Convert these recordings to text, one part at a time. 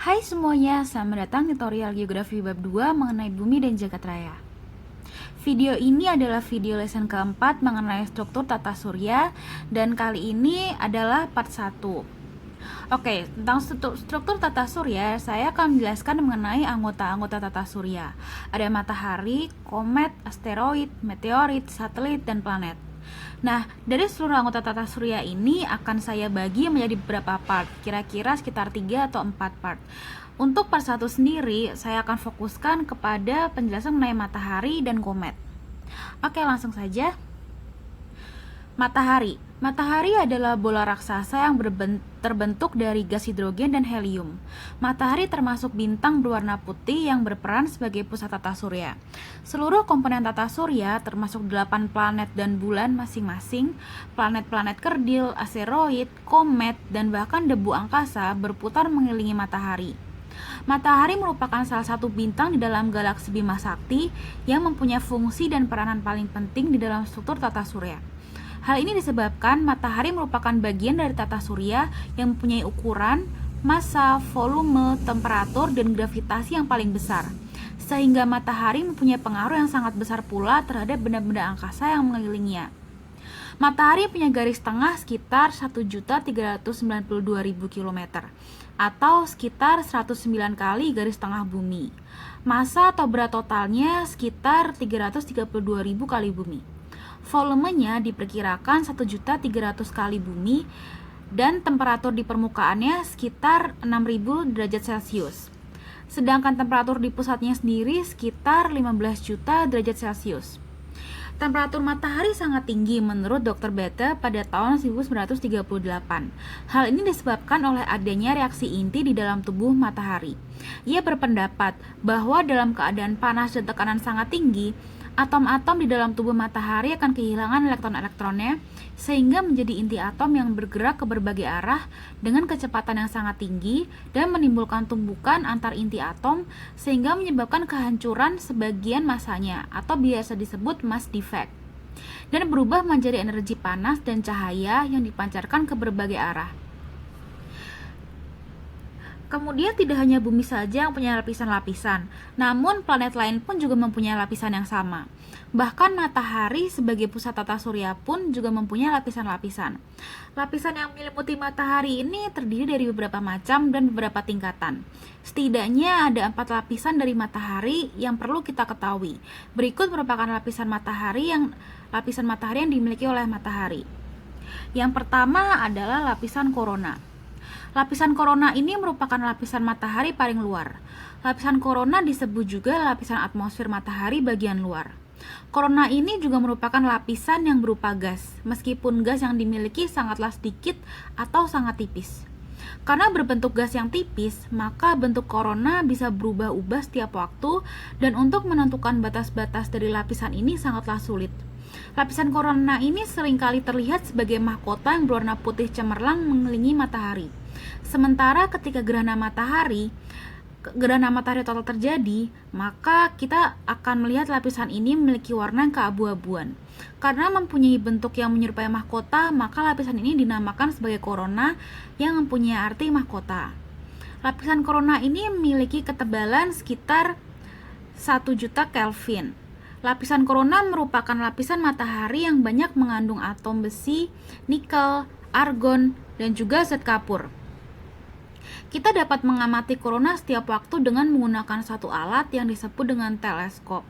Hai semuanya, selamat datang di tutorial Geografi Bab 2 mengenai bumi dan jagat raya. Video ini adalah video lesson keempat mengenai struktur tata surya, dan kali ini adalah part 1. Oke, tentang struktur tata surya, saya akan menjelaskan mengenai anggota-anggota tata surya. Ada matahari, komet, asteroid, meteorit, satelit, dan planet. Nah, dari seluruh anggota tata surya ini akan saya bagi menjadi beberapa part, kira-kira sekitar 3 atau 4 part. Untuk part 1 sendiri, saya akan fokuskan kepada penjelasan mengenai matahari dan komet. Oke, langsung saja. Matahari adalah bola raksasa yang terbentuk dari gas hidrogen dan helium. Matahari termasuk bintang berwarna putih yang berperan sebagai pusat tata surya. Seluruh komponen tata surya termasuk 8 planet dan bulan masing-masing, planet-planet kerdil, asteroid, komet, dan bahkan debu angkasa berputar mengelilingi matahari. Matahari merupakan salah satu bintang di dalam galaksi Bima Sakti yang mempunyai fungsi dan peranan paling penting di dalam struktur tata surya. Hal ini disebabkan matahari merupakan bagian dari tata surya yang mempunyai ukuran, massa, volume, temperatur, dan gravitasi yang paling besar. Sehingga matahari mempunyai pengaruh yang sangat besar pula terhadap benda-benda angkasa yang mengelilinginya. Matahari punya garis tengah sekitar 1.392.000 km atau sekitar 109 kali garis tengah bumi. Massa atau berat totalnya sekitar 332.000 kali bumi. Volumenya diperkirakan 1.300 kali bumi dan temperatur di permukaannya sekitar 6.000 derajat Celcius. Sedangkan temperatur di pusatnya sendiri sekitar 15 juta derajat Celcius. Temperatur matahari sangat tinggi menurut Dr. Bethe pada tahun 1938. Hal ini disebabkan oleh adanya reaksi inti di dalam tubuh matahari. Ia berpendapat bahwa dalam keadaan panas dan tekanan sangat tinggi, atom-atom di dalam tubuh matahari akan kehilangan elektron-elektronnya sehingga menjadi inti atom yang bergerak ke berbagai arah dengan kecepatan yang sangat tinggi dan menimbulkan tumbukan antar inti atom sehingga menyebabkan kehancuran sebagian masanya atau biasa disebut mass defect dan berubah menjadi energi panas dan cahaya yang dipancarkan ke berbagai arah. Kemudian tidak hanya bumi saja yang punya lapisan-lapisan, namun planet lain pun juga mempunyai lapisan yang sama. Bahkan matahari sebagai pusat tata surya pun juga mempunyai lapisan-lapisan. Lapisan yang menyelimuti matahari ini terdiri dari beberapa macam dan beberapa tingkatan. Setidaknya ada 4 lapisan dari matahari yang perlu kita ketahui. Berikut merupakan lapisan matahari yang dimiliki oleh matahari. Yang pertama adalah lapisan korona. Lapisan korona ini merupakan lapisan matahari paling luar. Lapisan korona disebut juga lapisan atmosfer matahari bagian luar. Korona ini juga merupakan lapisan yang berupa gas, meskipun gas yang dimiliki sangatlah sedikit atau sangat tipis. Karena berbentuk gas yang tipis, maka bentuk korona bisa berubah-ubah setiap waktu, dan untuk menentukan batas-batas dari lapisan ini sangatlah sulit. Lapisan korona ini seringkali terlihat sebagai mahkota yang berwarna putih cemerlang mengelilingi matahari. Sementara ketika gerhana matahari total terjadi, maka kita akan melihat lapisan ini memiliki warna yang keabu-abuan. Karena mempunyai bentuk yang menyerupai mahkota, maka lapisan ini dinamakan sebagai korona yang mempunyai arti mahkota. Lapisan korona ini memiliki ketebalan sekitar 1 juta Kelvin. Lapisan korona merupakan lapisan matahari yang banyak mengandung atom besi, nikel, argon, dan juga zat kapur. Kita dapat mengamati korona setiap waktu dengan menggunakan satu alat yang disebut dengan teleskop.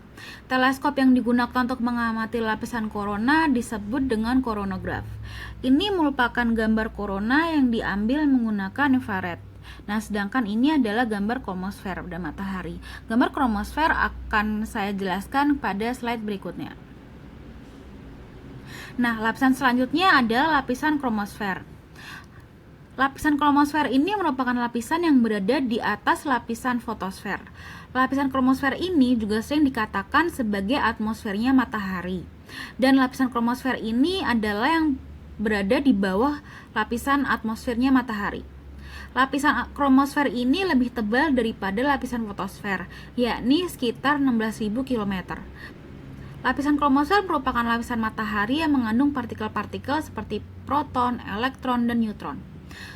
Teleskop yang digunakan untuk mengamati lapisan korona disebut dengan koronograf. Ini merupakan gambar korona yang diambil menggunakan infrared. Nah, sedangkan ini adalah gambar kromosfer pada matahari. Gambar kromosfer akan saya jelaskan pada slide berikutnya. Nah, lapisan selanjutnya adalah lapisan kromosfer. Lapisan kromosfer ini merupakan lapisan yang berada di atas lapisan fotosfer. Lapisan kromosfer ini juga sering dikatakan sebagai atmosfernya matahari. Dan lapisan kromosfer ini adalah yang berada di bawah lapisan atmosfernya matahari. Lapisan kromosfer ini lebih tebal daripada lapisan fotosfer, yakni sekitar 16.000 km. Lapisan kromosfer merupakan lapisan matahari yang mengandung partikel-partikel seperti proton, elektron, dan neutron.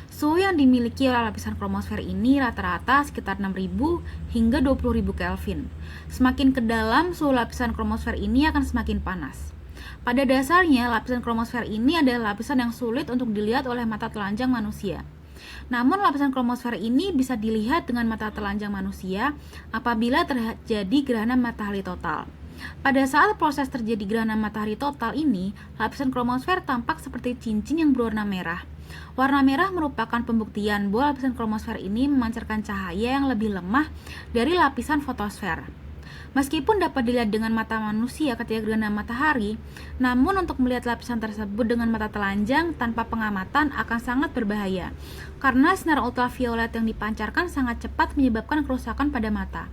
Suhu yang dimiliki oleh lapisan kromosfer ini rata-rata sekitar 6.000 hingga 20.000 Kelvin. Semakin ke dalam, suhu lapisan kromosfer ini akan semakin panas. Pada dasarnya, lapisan kromosfer ini adalah lapisan yang sulit untuk dilihat oleh mata telanjang manusia. Namun, lapisan kromosfer ini bisa dilihat dengan mata telanjang manusia apabila terjadi gerhana matahari total. Pada saat proses terjadi gerhana matahari total ini, lapisan kromosfer tampak seperti cincin yang berwarna merah. Warna merah merupakan pembuktian bahwa lapisan kromosfer ini memancarkan cahaya yang lebih lemah dari lapisan fotosfer. Meskipun dapat dilihat dengan mata manusia ketika gerhana matahari, namun untuk melihat lapisan tersebut dengan mata telanjang tanpa pengamatan akan sangat berbahaya, karena sinar ultraviolet yang dipancarkan sangat cepat menyebabkan kerusakan pada mata.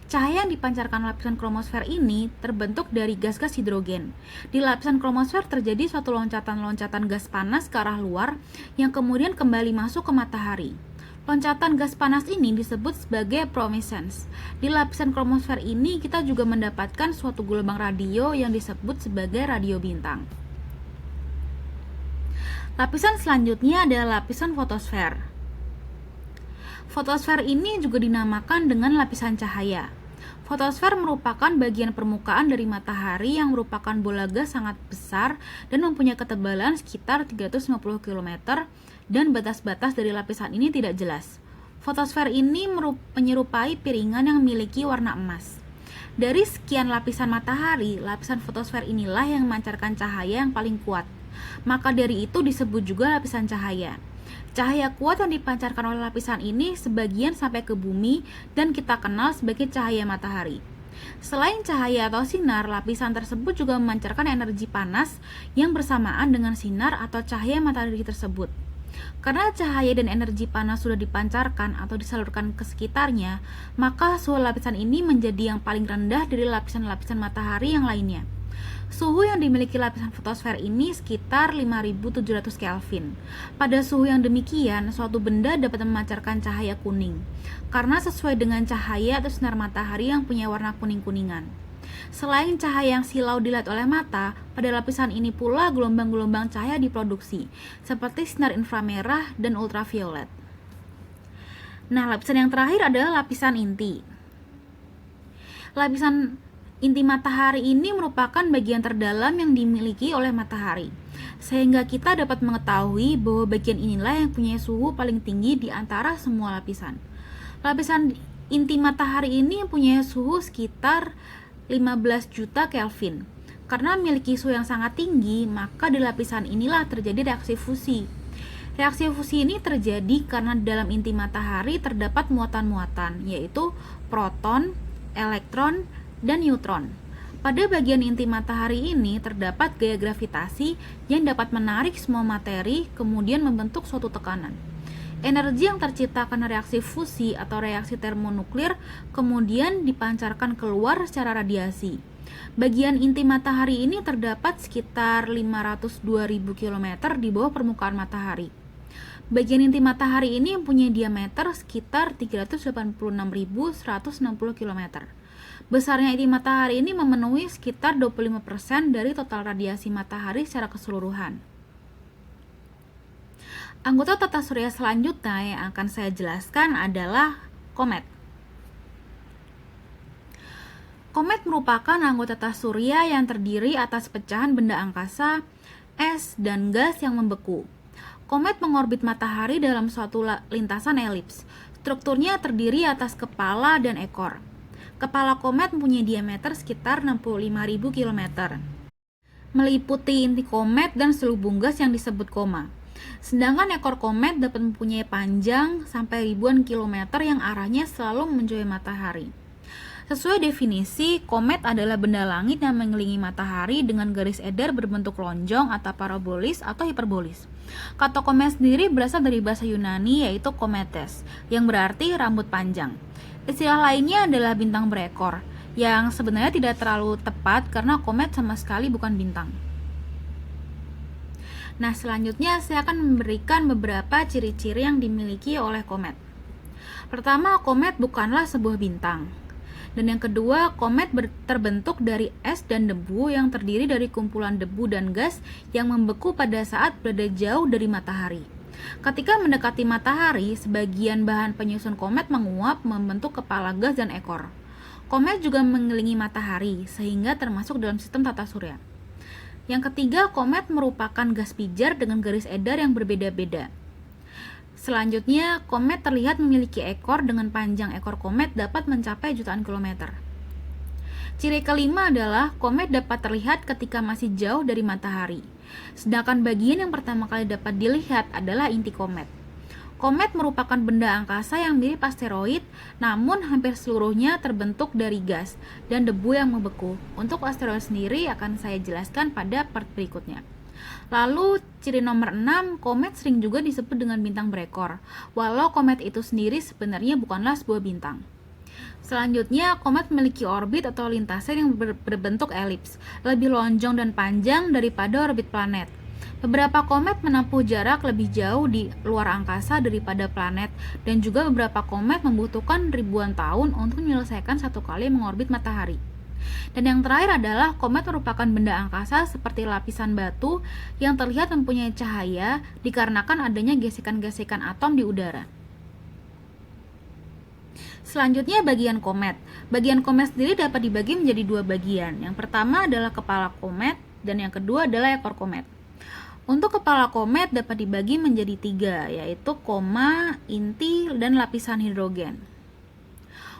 Cahaya yang dipancarkan lapisan kromosfer ini terbentuk dari gas-gas hidrogen. Di lapisan kromosfer terjadi suatu loncatan-loncatan gas panas ke arah luar yang kemudian kembali masuk ke matahari. Loncatan gas panas ini disebut sebagai provescence. Di lapisan kromosfer ini kita juga mendapatkan suatu gelombang radio yang disebut sebagai radio bintang. Lapisan selanjutnya adalah lapisan fotosfer. Fotosfer ini juga dinamakan dengan lapisan cahaya. Fotosfer merupakan bagian permukaan dari matahari yang merupakan bola gas sangat besar dan mempunyai ketebalan sekitar 350 km dan batas-batas dari lapisan ini tidak jelas. Fotosfer ini menyerupai piringan yang memiliki warna emas. Dari sekian lapisan matahari, lapisan fotosfer inilah yang memancarkan cahaya yang paling kuat. Maka dari itu disebut juga lapisan cahaya. Cahaya kuat yang dipancarkan oleh lapisan ini sebagian sampai ke bumi dan kita kenal sebagai cahaya matahari. Selain cahaya atau sinar, lapisan tersebut juga memancarkan energi panas yang bersamaan dengan sinar atau cahaya matahari tersebut. Karena cahaya dan energi panas sudah dipancarkan atau disalurkan ke sekitarnya, maka suhu lapisan ini menjadi yang paling rendah dari lapisan-lapisan matahari yang lainnya. Suhu yang dimiliki lapisan fotosfer ini sekitar 5.700 Kelvin. Pada suhu yang demikian, suatu benda dapat memancarkan cahaya kuning, karena sesuai dengan cahaya atau sinar matahari yang punya warna kuning-kuningan. Selain cahaya yang silau dilihat oleh mata, pada lapisan ini pula gelombang-gelombang cahaya diproduksi, seperti sinar inframerah dan ultraviolet. Nah, lapisan yang terakhir adalah lapisan inti. Lapisan inti matahari ini merupakan bagian terdalam yang dimiliki oleh matahari, sehingga kita dapat mengetahui bahwa bagian inilah yang punya suhu paling tinggi di antara semua lapisan. Lapisan inti matahari ini punya suhu sekitar 15 juta Kelvin. Karena memiliki suhu yang sangat tinggi, maka di lapisan inilah terjadi reaksi fusi. Reaksi fusi ini terjadi karena dalam inti matahari terdapat muatan-muatan, yaitu proton, elektron, dan neutron. Pada bagian inti matahari ini terdapat gaya gravitasi yang dapat menarik semua materi kemudian membentuk suatu tekanan. Energi yang tercipta karena reaksi fusi atau reaksi termonuklir kemudian dipancarkan keluar secara radiasi. Bagian inti matahari ini terdapat sekitar 502.000 km di bawah permukaan matahari. Bagian inti matahari ini mempunyai diameter sekitar 386.160 km. Besarnya inti matahari ini memenuhi sekitar 25% dari total radiasi matahari secara keseluruhan. Anggota tata surya selanjutnya yang akan saya jelaskan adalah komet. Komet merupakan anggota tata surya yang terdiri atas pecahan benda angkasa, es, dan gas yang membeku. Komet mengorbit matahari dalam suatu lintasan elips. Strukturnya terdiri atas kepala dan ekor. Kepala komet mempunyai diameter sekitar 65.000 km. Meliputi inti komet dan selubung gas yang disebut koma. Sedangkan ekor komet dapat mempunyai panjang sampai ribuan kilometer yang arahnya selalu menjauhi matahari. Sesuai definisi, komet adalah benda langit yang mengelilingi matahari dengan garis edar berbentuk lonjong atau parabolis atau hiperbolis. Kata komet sendiri berasal dari bahasa Yunani yaitu kometes, yang berarti rambut panjang. Istilah lainnya adalah bintang berekor, yang sebenarnya tidak terlalu tepat karena komet sama sekali bukan bintang. Nah, selanjutnya saya akan memberikan beberapa ciri-ciri yang dimiliki oleh komet. Pertama, komet bukanlah sebuah bintang. Dan yang kedua, komet terbentuk dari es dan debu yang terdiri dari kumpulan debu dan gas yang membeku pada saat berada jauh dari matahari. Ketika mendekati matahari, sebagian bahan penyusun komet menguap membentuk kepala gas dan ekor. Komet juga mengelilingi matahari, sehingga termasuk dalam sistem tata surya. Yang ketiga, komet merupakan gas pijar dengan garis edar yang berbeda-beda. Selanjutnya, komet terlihat memiliki ekor dengan panjang ekor komet dapat mencapai jutaan kilometer. Ciri kelima adalah komet dapat terlihat ketika masih jauh dari matahari. Sedangkan bagian yang pertama kali dapat dilihat adalah inti komet. Komet merupakan benda angkasa yang mirip asteroid, namun hampir seluruhnya terbentuk dari gas dan debu yang membeku. Untuk asteroid sendiri akan saya jelaskan pada part berikutnya. Lalu, ciri nomor 6, komet sering juga disebut dengan bintang berekor, walau komet itu sendiri sebenarnya bukanlah sebuah bintang. Selanjutnya, komet memiliki orbit atau lintasan yang berbentuk elips, lebih lonjong dan panjang daripada orbit planet. Beberapa komet menempuh jarak lebih jauh di luar angkasa daripada planet, dan juga beberapa komet membutuhkan ribuan tahun untuk menyelesaikan satu kali mengorbit matahari. Dan yang terakhir adalah komet merupakan benda angkasa seperti lapisan batu yang terlihat mempunyai cahaya dikarenakan adanya gesekan-gesekan atom di udara. Selanjutnya, bagian komet. Bagian komet sendiri dapat dibagi menjadi dua bagian. Yang pertama adalah kepala komet dan yang kedua adalah ekor komet. Untuk kepala komet dapat dibagi menjadi tiga, yaitu koma, inti, dan lapisan hidrogen.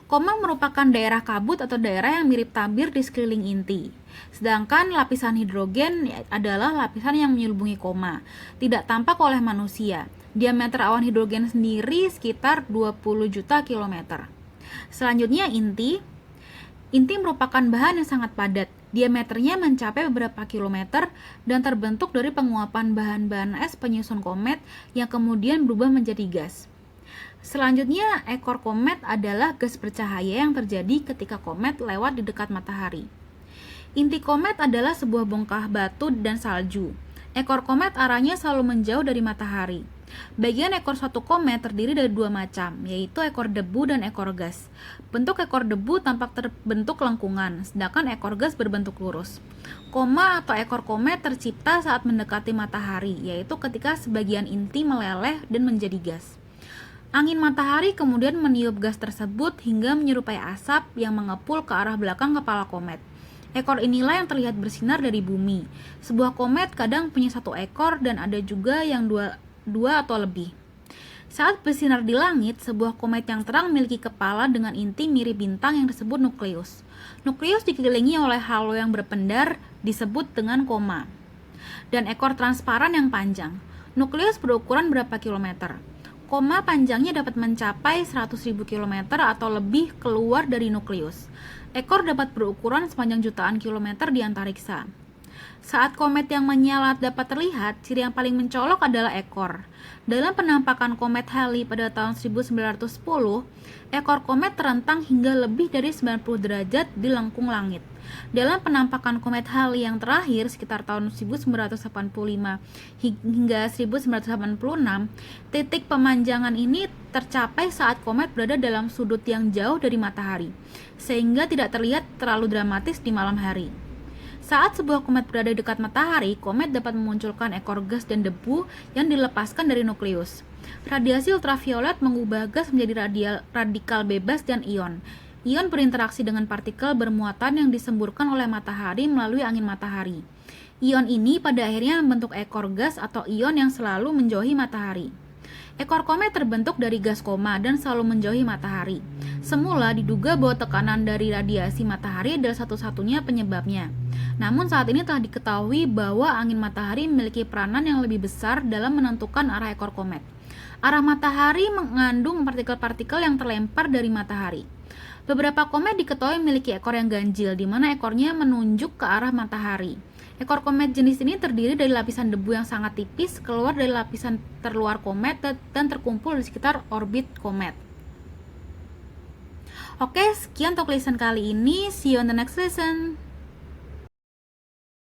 Koma merupakan daerah kabut atau daerah yang mirip tabir di sekeliling inti. Sedangkan lapisan hidrogen adalah lapisan yang menyelubungi koma, tidak tampak oleh manusia. Diameter awan hidrogen sendiri sekitar 20 juta kilometer. Selanjutnya inti. Inti merupakan bahan yang sangat padat. Diameternya mencapai beberapa kilometer dan terbentuk dari penguapan bahan-bahan es penyusun komet yang kemudian berubah menjadi gas. Selanjutnya, ekor komet adalah gas bercahaya yang terjadi ketika komet lewat di dekat matahari. Inti komet adalah sebuah bongkah batu dan salju. Ekor komet arahnya selalu menjauh dari matahari. Bagian ekor suatu komet terdiri dari dua macam, yaitu ekor debu dan ekor gas. Bentuk ekor debu tampak terbentuk lengkungan, sedangkan ekor gas berbentuk lurus. Koma atau ekor komet tercipta saat mendekati matahari, yaitu ketika sebagian inti meleleh dan menjadi gas. Angin matahari kemudian meniup gas tersebut hingga menyerupai asap yang mengepul ke arah belakang kepala komet. Ekor inilah yang terlihat bersinar dari bumi. Sebuah komet kadang punya satu ekor dan ada juga yang dua atau lebih. Saat bersinar di langit, sebuah komet yang terang memiliki kepala dengan inti mirip bintang yang disebut nukleus. Nukleus dikelilingi oleh halo yang berpendar disebut dengan koma, dan ekor transparan yang panjang. Nukleus berukuran berapa kilometer. Koma panjangnya dapat mencapai 100.000 km atau lebih keluar dari nukleus. Ekor dapat berukuran sepanjang jutaan kilometer di antariksa. Saat komet yang menyala dapat terlihat, ciri yang paling mencolok adalah ekor. Dalam penampakan komet Halley pada tahun 1910, ekor komet terentang hingga lebih dari 90 derajat di lengkung langit. Dalam penampakan komet Halley yang terakhir sekitar tahun 1985 hingga 1986, titik pemanjangan ini tercapai saat komet berada dalam sudut yang jauh dari matahari, sehingga tidak terlihat terlalu dramatis di malam hari. Saat sebuah komet berada di dekat matahari, komet dapat memunculkan ekor gas dan debu yang dilepaskan dari nukleus. Radiasi ultraviolet mengubah gas menjadi radikal bebas dan ion. Ion berinteraksi dengan partikel bermuatan yang disemburkan oleh matahari melalui angin matahari. Ion ini pada akhirnya membentuk ekor gas atau ion yang selalu menjauhi matahari. Ekor komet terbentuk dari gas koma dan selalu menjauhi matahari. Semula diduga bahwa tekanan dari radiasi matahari adalah satu-satunya penyebabnya. Namun saat ini telah diketahui bahwa angin matahari memiliki peranan yang lebih besar dalam menentukan arah ekor komet. Arah matahari mengandung partikel-partikel yang terlempar dari matahari. Beberapa komet diketahui memiliki ekor yang ganjil, di mana ekornya menunjuk ke arah matahari. Ekor komet jenis ini terdiri dari lapisan debu yang sangat tipis keluar dari lapisan terluar komet dan terkumpul di sekitar orbit komet. Oke, sekian untuk lesson kali ini. See you on the next lesson.